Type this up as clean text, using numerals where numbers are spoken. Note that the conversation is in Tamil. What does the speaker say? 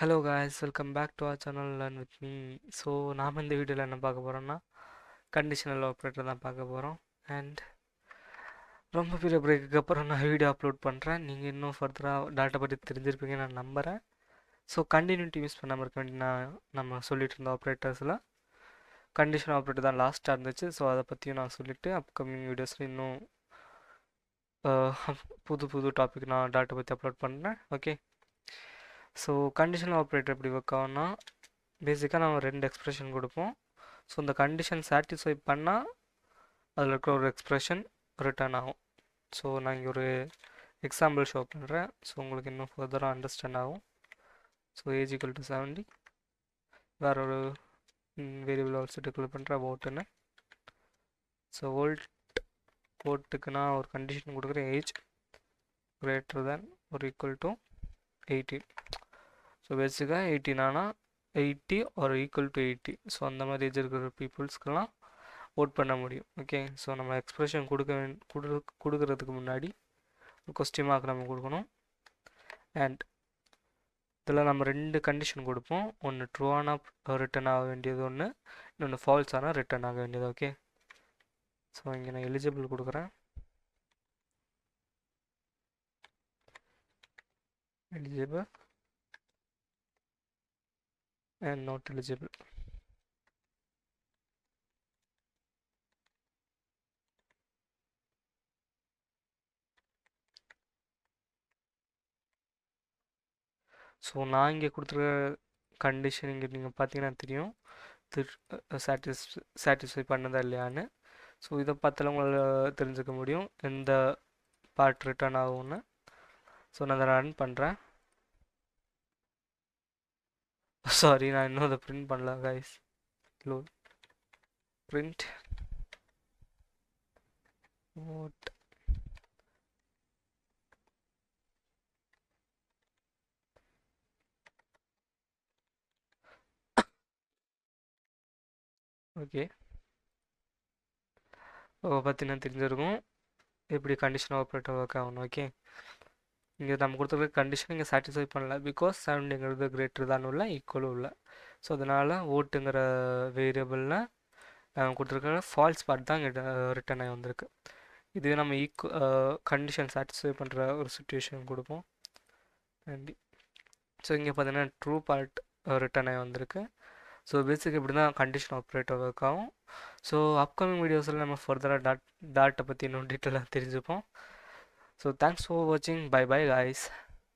Hello guys, welcome back to our channel learn with me. So நாம் இந்த வீடியோவில் என்ன பார்க்க போகிறோம்னா கண்டிஷனல் ஆப்ரேட்டர் தான் பார்க்க போகிறோம். அண்ட் ரொம்ப பெரிய பிரேக்குக்கு அப்புறம் நான் வீடியோ அப்லோட் பண்ணுறேன். நீங்கள் இன்னும் ஃபர்தராக டேட்டா பற்றி தெரிஞ்சிருப்பீங்கன்னு நான் நம்புகிறேன். ஸோ கண்டினியூட்டி யூஸ் பண்ணாமல் இருக்க வேண்டிய நம்ம சொல்லிட்டு இருந்த ஆப்ரேட்டர்ஸில் கண்டிஷனல் ஆப்ரேட்டர் தான் லாஸ்ட்டாக இருந்துச்சு. ஸோ அதை பற்றியும் நான் சொல்லிவிட்டு அப்கமிங் வீடியோஸில் இன்னும் புது புது டாபிக் நான் டேட்டா பற்றி அப்லோட் பண்ணுறேன். ஓகே, ஸோ கண்டிஷனல் ஆப்ரேட்டர் எப்படி ஒர்க் ஆகும்னா பேசிக்காக நம்ம ரெண்டு எக்ஸ்ப்ரெஷன் கொடுப்போம். ஸோ இந்த கண்டிஷன் சாட்டிஸ்ஃபை பண்ணால் அதில் இருக்கிற ஒரு எக்ஸ்ப்ரெஷன் ரிட்டர்ன் ஆகும். ஸோ நான் இங்கே ஒரு எக்ஸாம்பிள் ஷோ பண்ணுறேன். ஸோ உங்களுக்கு இன்னும் ஃபர்தராக அண்டர்ஸ்டாண்ட் ஆகும். ஸோ ஏஜ் ஈக்குவல் டு 70, வேற ஒரு வேரியபிள் ஆல்சோ டிக்ளேர் பண்ணுறேன் வோட்டுன்னு. ஸோ வோட்டுக்கு நான் ஒரு கண்டிஷன் கொடுக்குறேன், ஏஜ் கிரேட்டர் தேன் ஒரு ஈக்குவல் டு 18. ஸோ பேசிக்காக 18 ஆனால் 80 ஒரு ஈக்குவல் டு 80. ஸோ அந்த மாதிரி ஏஜ் இருக்கிற பீப்புள்ஸ்க்கெல்லாம் ஓட் பண்ண முடியும். ஓகே, ஸோ நம்ம எக்ஸ்ப்ரெஷன் கொடுக்கறதுக்கு முன்னாடி ஒரு கொஸ்டின் மார்க் நம்ம கொடுக்கணும். அண்ட் இதில் நம்ம ரெண்டு கண்டிஷன் கொடுப்போம். ஒன்று ட்ரூ ஆனால் ரிட்டர்ன் ஆக வேண்டியது ஒன்று, இன்னொன்று ஃபால்ஸ் ஆனால் ரிட்டர்ன் ஆக வேண்டியது. ஓகே, ஸோ இங்கே நான் எலிஜிபிள் கொடுக்குறேன். Eligible and not eligible. So நான் இங்கே கொடுத்துருக்க கண்டிஷன் இங்கே நீங்கள் பார்த்தீங்கன்னா தெரியும் சாட்டிஸ்ஃபை பண்ணதா இல்லையான்னு. ஸோ இதை பார்த்தாலும் உங்களால் தெரிஞ்சுக்க முடியும் எந்த பார்ட் ரிட்டர்ன் ஆகும்னு. ஸோ நான் அதை ரன் பண்ணுறேன். சாரி, நான் இன்னும் அதை பிரிண்ட் பண்ணல guys. Load print out. Okay, பார்த்தீங்கன்னா தெரிஞ்சிருக்கும் எப்படி கண்டிஷன் ஆப்ரேட்டர் ஒர்க் ஆகணும். ஓகே, இங்கே நம்ம கொடுத்துருக்க கண்டிஷன் இங்கே சாட்டிஸ்ஃபை பண்ணல, பிகாஸ் 70ங்கிறது கிரேட்டர் தான் உள்ள ஈக்குவலும் இல்லை. ஸோ அதனால் ஓட்டுங்கிற வேரியபிளில் நம்ம கொடுத்துருக்க ஃபால்ஸ் பார்ட் தான் இங்கே ரிட்டர்ன் ஆகி வந்திருக்கு. இதுவே நம்ம கண்டிஷன் சாட்டிஸ்ஃபை பண்ணுற ஒரு சுச்சுவேஷன் கொடுப்போம். ஸோ இங்கே பார்த்தீங்கன்னா ட்ரூ பார்ட் ரிட்டர்ன் ஆகி வந்திருக்கு. ஸோ பேசிக் இப்படி தான் கண்டிஷன் ஆப்ரேட்டர் ஒர்க் ஆகும். ஸோ அப்கமிங் வீடியோஸில் நம்ம ஃபர்தராக டாட்டை பற்றி இன்னும் டீட்டெயிலாக தெரிஞ்சுப்போம். ஸோ தேங்க்ஸ் ஃபார் வாட்சிங். Bye bye guys.